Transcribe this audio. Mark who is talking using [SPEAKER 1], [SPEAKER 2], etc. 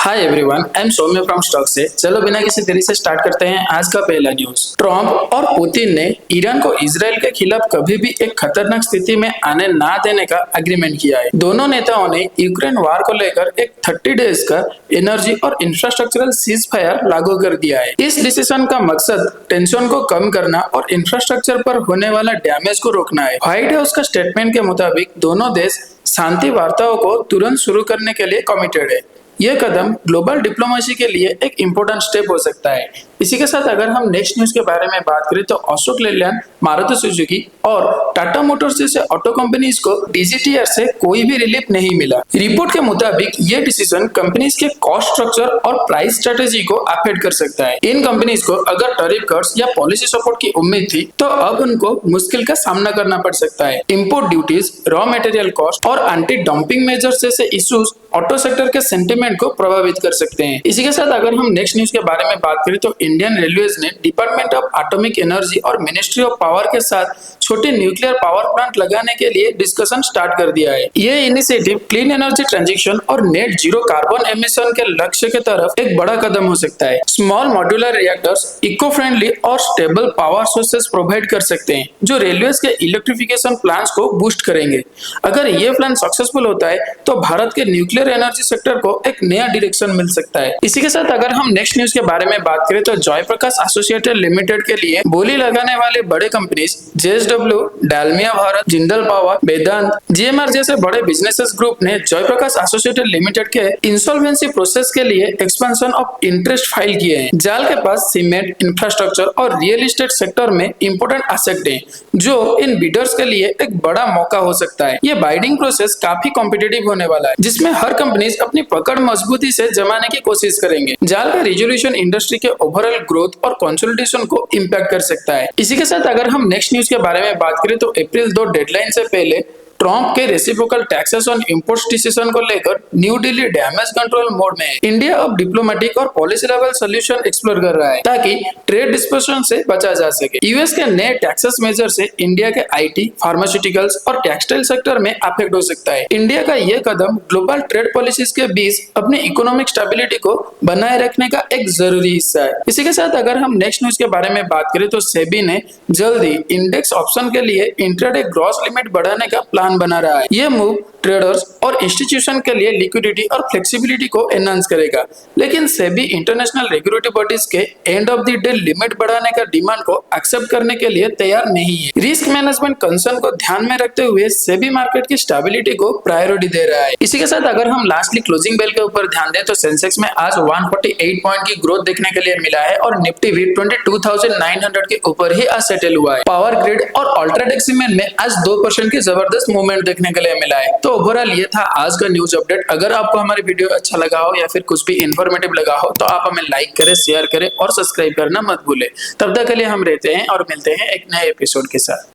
[SPEAKER 1] Hi everyone, I am Saumya from stock से। चलो बिना किसी देरी से स्टार्ट करते हैं आज का पहला न्यूज। ट्रम्प और पुतिन ने ईरान को इजराइल के खिलाफ कभी भी एक खतरनाक स्थिति में आने ना देने का एग्रीमेंट किया है। दोनों नेताओं ने यूक्रेन वार को लेकर एक 30 डेज का एनर्जी और इंफ्रास्ट्रक्चरल सीज फायर लागू कर दिया है। इस डिसीजन का मकसद टेंशन को कम करना और इंफ्रास्ट्रक्चर पर होने वाला डैमेज को रोकना है। व्हाइट हाउस का स्टेटमेंट के मुताबिक दोनों देश शांति वार्ताओं को तुरंत शुरू करने के लिए कमिटेड है। यह कदम ग्लोबल डिप्लोमेसी के लिए एक इम्पोर्टेंट स्टेप हो सकता है। इसी के साथ अगर हम नेक्स्ट न्यूज के बारे में बात करें तो अशोक लेलैंड, मारुति सुजुकी और टाटा मोटर्स जैसे ऑटो कंपनीज को डीजीटीआर से कोई भी रिलीफ नहीं मिला। रिपोर्ट के मुताबिक ये डिसीजन कंपनीज के कॉस्ट स्ट्रक्चर और प्राइस स्ट्रेटेजी को अफेक्ट कर सकता है। इन कंपनीज को अगर टैरिफ कट्स या पॉलिसी सपोर्ट की उम्मीद थी तो अब उनको मुश्किल का सामना करना पड़ सकता है। Import duties, raw material cost और एंटी डंपिंग मेजर्स जैसे इश्यूज ऑटो सेक्टर के सेंटिमेंट को प्रभावित कर सकते हैं। इसी के साथ अगर हम नेक्स्ट न्यूज के बारे में बात करें तो इंडियन रेलवेज ने डिपार्टमेंट ऑफ एटॉमिक एनर्जी और मिनिस्ट्री ऑफ पावर के साथ छोटे न्यूक्लियर पावर प्लांट लगाने के लिए डिस्कशन स्टार्ट कर दिया है। ये इनिशिएटिव क्लीन एनर्जी ट्रांजिशन और नेट जीरो कार्बन एमिशन के लक्ष्य के तरफ एक बड़ा कदम हो सकता है। Small modular reactors eco friendly और स्टेबल पावर सोर्सेस प्रोवाइड कर सकते हैं जो रेलवेज के इलेक्ट्रिफिकेशन प्लान्स को बूस्ट करेंगे। अगर ये प्लान सक्सेसफुल होता है तो भारत के न्यूक्लियर एनर्जी सेक्टर को एक नया डायरेक्शन मिल सकता है। इसी के साथ अगर हम नेक्स्ट न्यूज के बारे में बात करें तो जयप्रकाश एसोसिएटेड लिमिटेड के लिए बोली लगाने वाले बड़े companies JSW, Dalmia Bharat, Jindal power, Vedanta, GMR जैसे बड़े बिजनेसेस ग्रुप ने जयप्रकाश एसोसिएटेड लिमिटेड के इंसॉल्वेंसी प्रोसेस के लिए एक्सपेंशन ऑफ इंटरेस्ट फाइल किए हैं। जाल के पास सीमेंट, इंफ्रास्ट्रक्चर और रियल एस्टेट सेक्टर में इंपोर्टेंट एसेट है जो इन बिडर्स के लिए एक बड़ा मौका हो सकता है। ये बाइडिंग प्रोसेस काफी कॉम्पिटिटिव होने वाला है जिसमें हर कंपनीज अपनी पकड़ मजबूती से जमाने की कोशिश करेंगे। जाल का रिजोल्यूशन इंडस्ट्री के ओवरऑल ग्रोथ और कंसोलिडेशन को इम्पैक्ट कर सकता है। इसी के साथ अगर हम नेक्स्ट न्यूज के बारे में बात करें तो अप्रैल 2 डेडलाइन से पहले ट्रम्प के reciprocal taxes on imports decision को लेकर new Delhi damage control mode में है। इंडिया अब डिप्लोमेटिक और पॉलिसी लेवल सोल्यूशन एक्सप्लोर कर रहा है ताकि ट्रेड डिस्पर्शन से बचा जा सके। यूएस के नए टैक्सेस मेजर से इंडिया के आईटी, फार्मास्यूटिकल्स और टेक्सटाइल सेक्टर में अफेक्ट हो सकता है। इंडिया का यह कदम ग्लोबल ट्रेड पॉलिसीज के बीच अपनी इकोनॉमिक स्टेबिलिटी को बनाए रखने का एक जरूरी हिस्सा है। इसी के साथ अगर हम नेक्स्ट न्यूज के बारे में बात करें तो सेबी ने जल्द ही इंडेक्स ऑप्शन के लिए इंट्राडे ग्रॉस लिमिट बढ़ाने का प्लान बना रहा है। यह मूव ट्रेडर्स और इंस्टीट्यूशन के लिए लिक्विडिटी और फ्लेक्सिबिलिटी को एनहांस करेगा, लेकिन सेबी इंटरनेशनल रेगुलेटरी बॉडीज के end of the day limit बढ़ाने का डिमांड को एक्सेप्ट करने के लिए तैयार नहीं है। रिस्क मैनेजमेंट कंसर्न को ध्यान में रखते हुए सेबी मार्केट की स्टेबिलिटी को प्रायोरिटी दे रहा है। इसी के साथ अगर हम लास्टली क्लोजिंग बेल के ऊपर ध्यान दें तो सेंसेक्स में आज 148 पॉइंट की ग्रोथ देखने के लिए मिला है और निफ्टी भी 22,900 के ऊपर ही आज सेटल हुआ है। पावर ग्रिड और अल्ट्राटेक सीमेंट में आज 2% की जबरदस्त मूवमेंट देखने के लिए मिला है। तो ओवरऑल ये था आज का न्यूज अपडेट। अगर आपको हमारी वीडियो अच्छा लगा हो या फिर कुछ भी इंफॉर्मेटिव लगा हो तो आप हमें लाइक करें, शेयर करें और सब्सक्राइब करना मत भूलें। तब तक के लिए हम रहते हैं और मिलते हैं एक नए एपिसोड के साथ।